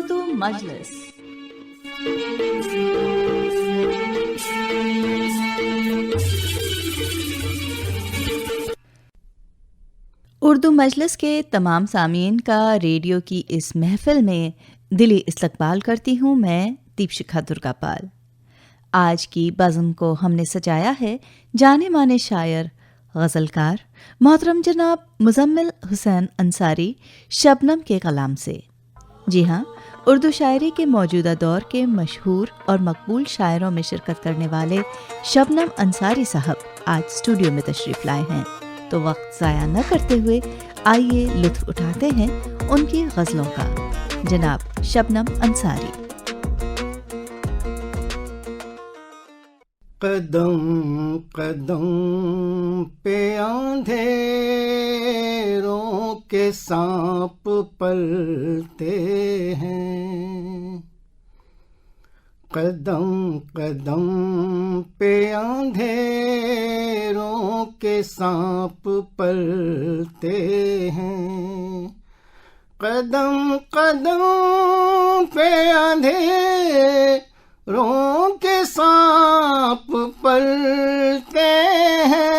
उर्दू मजलिस। उर्दू मजलिस के तमाम सामीन का रेडियो की इस महफिल में दिली इस्तकबाल करती हूँ मैं दीपशिखा दुर्गापाल। आज की बज़्म को हमने सजाया है जाने माने शायर गज़लकार मोहतरम जनाब मुज़म्मिल हुसैन अंसारी शबनम के कलाम से। जी हाँ, उर्दू शायरी के मौजूदा दौर के मशहूर और मकबूल शायरों में शिरकत करने वाले शबनम अंसारी साहब आज स्टूडियो में तशरीफ़ लाए हैं। तो वक्त ज़ाया न करते हुए आइए लुत्फ़ उठाते हैं उनकी गज़लों का। जनाब शबनम अंसारी। कदम कदम पे अंधेरों के सांप पलते हैं, कदम कदम पे अंधेरों के सांप पलते हैं, कदम कदम पे अंधेरों के सांप पलते हैं,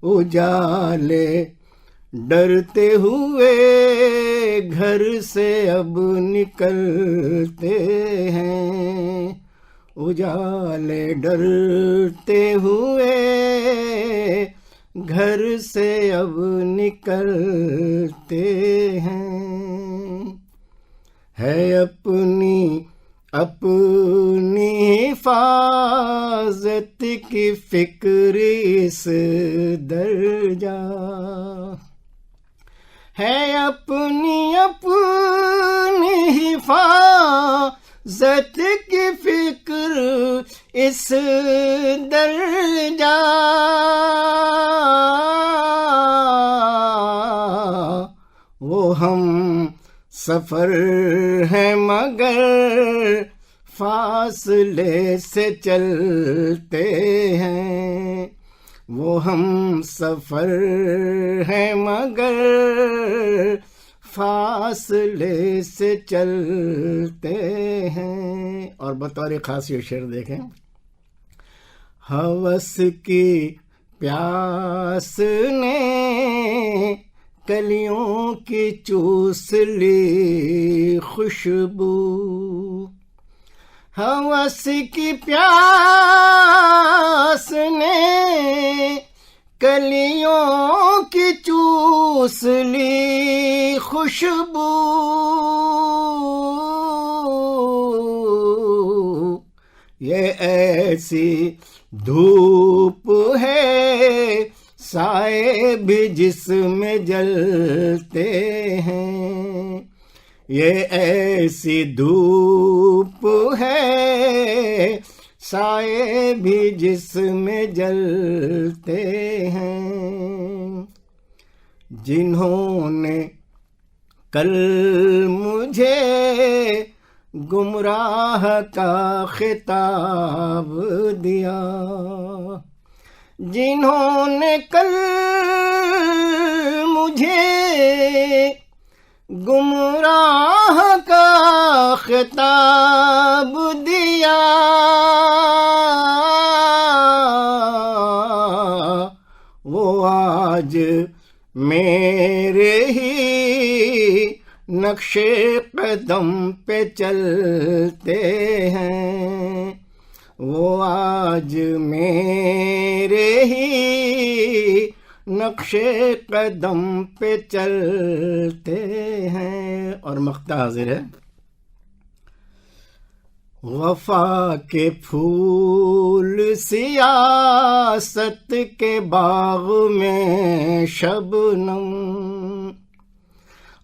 उजाले डरते हुए घर से अब निकलते हैं, उजाले डरते हुए घर से अब निकलते हैं, है अपनी अपनी हिफाजत की फिक्र इस दर्जा, है अपनी अपनी हिफाजत की फिक्र इस दर्जा, वो हम सफर है मगर फासले से चलते हैं, वो हम सफर है मगर फासले से चलते हैं। और बतौर खास ये शेर देखें, हवस की प्यास ने कलियों की चूस ली खुशबू, हवस की प्यास ने कलियों की चूस ली खुशबू, ये ऐसी धूप है साए भी जिसमें जलते हैं, ये ऐसी धूप है साए भी जिसमें जलते हैं, जिन्होंने कल मुझे गुमराह का खिताब दिया, जिन्होंने कल मुझे गुमराह का खिताब दिया, वो आज मेरे ही नक्शे कदम पे चलते हैं, वो आज मेरे ही नक्शे कदम पे चलते हैं। और मक्ता हाजिर है, वफा के फूल सियासत के बाग में शबनम,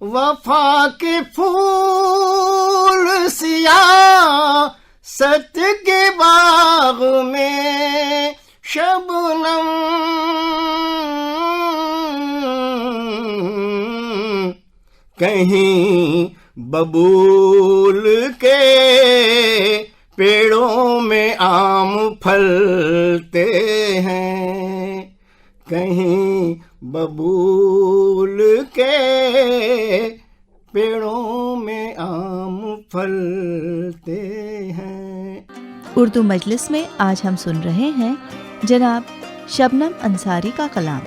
वफा के फूल सियासत के बाग में शबनम, कहीं बबूल के पेड़ों में आम फलते हैं, कहीं बबूल के पेड़ों में आम फलते हैं। उर्दू मजलिस में आज हम सुन रहे हैं जनाब शबनम अंसारी का कलाम।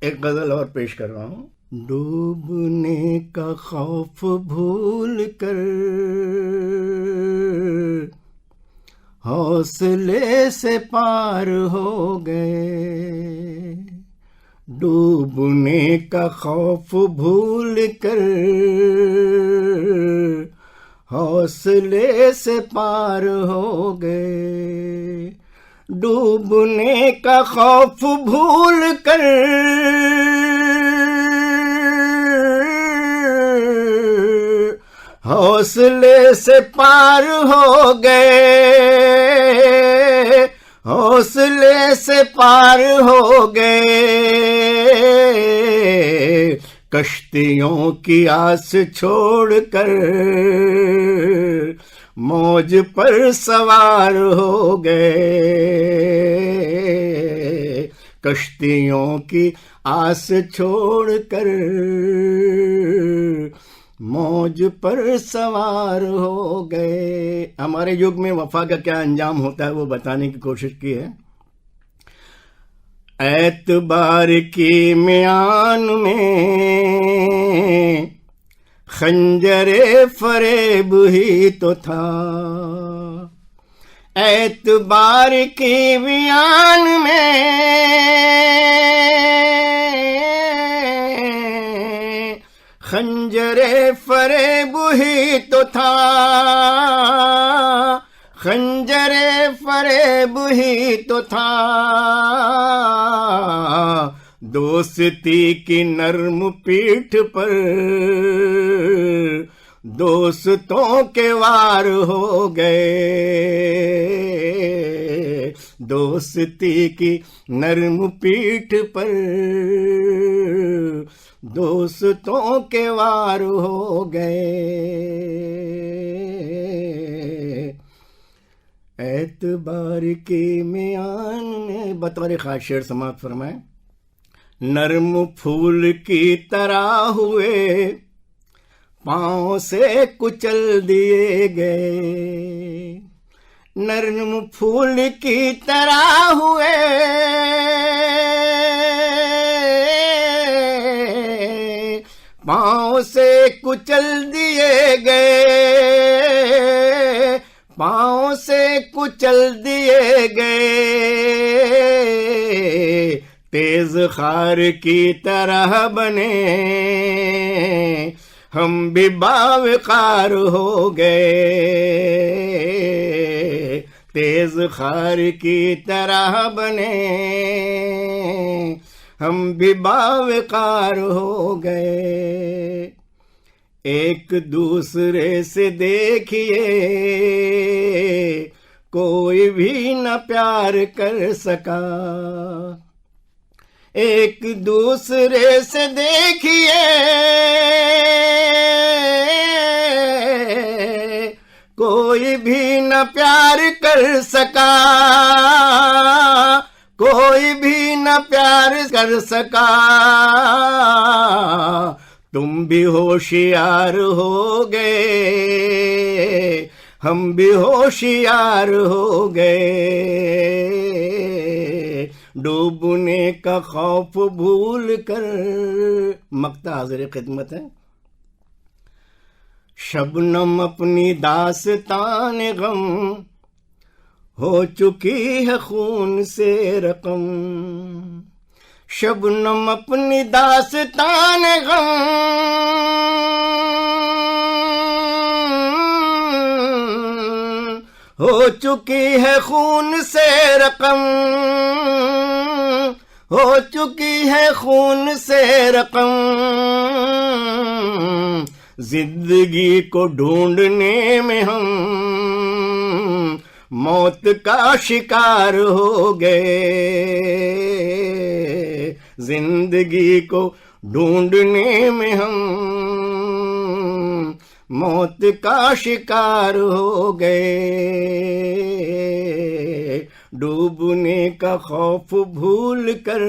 एक गजल और पेश कर रहा हूँ। डूबने का खौफ भूल कर हौसले से पार हो गए। डूबने का खौफ भूल कर हौसले से पार हो गए। डूबने का खौफ भूल कर हौसले से पार हो गए। हौसले से पार हो गए। कश्तियों की आस छोड़कर मौज पर सवार हो गए। कश्तियों की आस छोड़कर मौज पर सवार हो गए। हमारे युग में वफा का क्या अंजाम होता है वो बताने की कोशिश की है। एतबार की म्यान में खंजरे फरेब ही तो था। एतबार की म्यान में खंजरे फरेब ही तो था। खंजरे फरेब ही तो था। दोस्ती की नर्म पीठ पर दोस्तों के वार हो गए। दोस्ती की नर्म पीठ पर दोस्तों के वार हो गए। एतबार के म्यान में बतौर खास शेर समाप्त फरमाए। नर्म फूल की तरह हुए पांव से कुचल दिए गए। नर्म फूल की तरह हुए पांव से कुचल दिए गए। पांव से कुचल दिए गए। तेज खार की तरह बने हम भी बावकार हो गए। तेज खार की तरह बने हम भी बावकार हो गए। एक दूसरे से देखिए कोई भी न प्यार कर सका। एक दूसरे से देखिए कोई भी न प्यार कर सका। कोई भी न प्यार कर सका। तुम भी होशियार हो गए। हम भी होशियार हो गए। डूबने का खौफ भूल कर। मक्ता हाज़िर खिदमत है। शबनम अपनी दास्तान गम हो चुकी है खून से रकम। शबनम अपनी दास्तान गम हो चुकी है खून से रकम। हो चुकी है खून से रकम। जिंदगी को ढूंढने में हम मौत का शिकार हो गए। जिंदगी को ढूंढने में हम मौत का शिकार हो गए, डूबने का खौफ भूल कर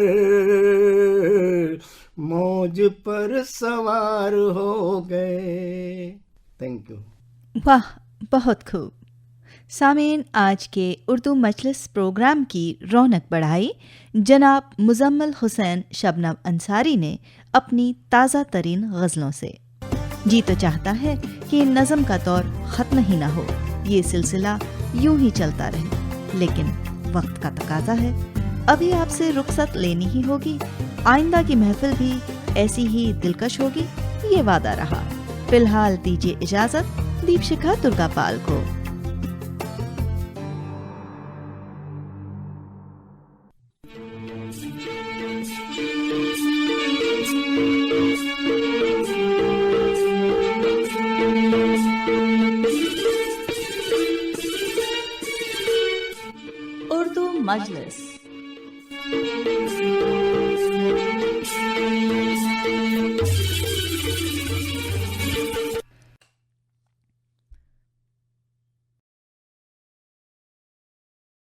मौज पर सवार हो गए। Thank you. वाह, बहुत खूब। सामीन, आज के उर्दू मजलिस प्रोग्राम की रौनक बढ़ाई जनाब मुजम्मिल हुसैन शबनम अंसारी ने अपनी ताज़ा तरीन गज़लों से। जी तो चाहता है कि नज़म का दौर ख़त्म ही ना हो, ये सिलसिला यूं ही चलता रहे, लेकिन वक्त का तकाजा है, अभी आपसे रुखसत लेनी ही होगी। आइंदा की महफिल भी ऐसी ही दिलकश होगी, ये वादा रहा। फिलहाल दीजिए इजाज़त दीपशिखा दुर्गापाल को। उर्दू मजलिस।